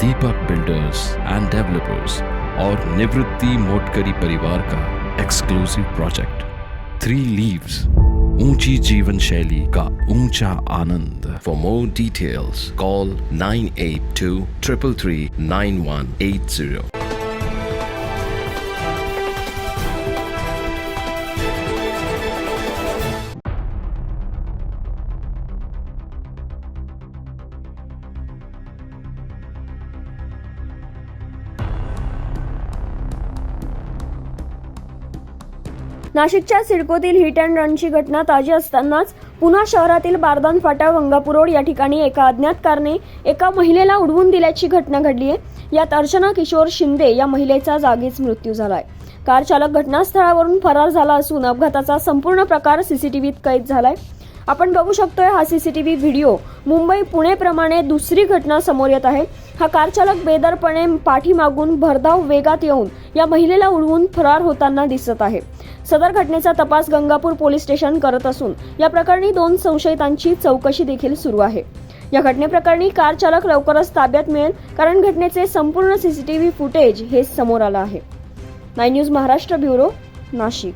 Deepak builders end developers और निवृत्ति मोटकरी परिवार का एक्सक्लूसिव प्रोजेक्ट 3 लीव्स, ऊंची जीवन शैली का ऊंचा आनंद। For more details call 982333 9180। नाशिकच्या सिडकोतील हिट अँड रनची घटना ताजी असतानाच पुन्हा शहरातील बारदान फाटा गंगापूर रोड या ठिकाणी एका अज्ञात कारने एका महिलेला उडवून दिल्याची घटना घडली आहे। यात अर्चना किशोर शिंदे या महिलेचा जागीच मृत्यू झालाय। कार चालक घटनास्थळावरून फरार झाला असून अपघाताचा संपूर्ण प्रकार सीसीटीव्हीत कैद झालाय। आपण बघू शकतोय हा सीसीटीव्ही व्हिडिओ। मुंबई पुणे प्रमाणे दुसरी घटना समोर येत आहे। हा कार चालक बेदरपणे पाठीमागून भरधाव वेगात येऊन या महिलेला उडवून फरार होताना दिसत आहे। सदर घटनेचा तपास गंगापूर पोलीस स्टेशन करत असून या प्रकरणी 2 संशयितांची चौकशी देखील सुरू आहे। या घटनेप्रकरणी कार चालक लवकरच ताब्यात मिळेल, कारण घटनेचे संपूर्ण सीसीटीव्ही फुटेज हे समोर आलं आहे। 9 न्यूज महाराष्ट्र ब्युरो, नाशिक।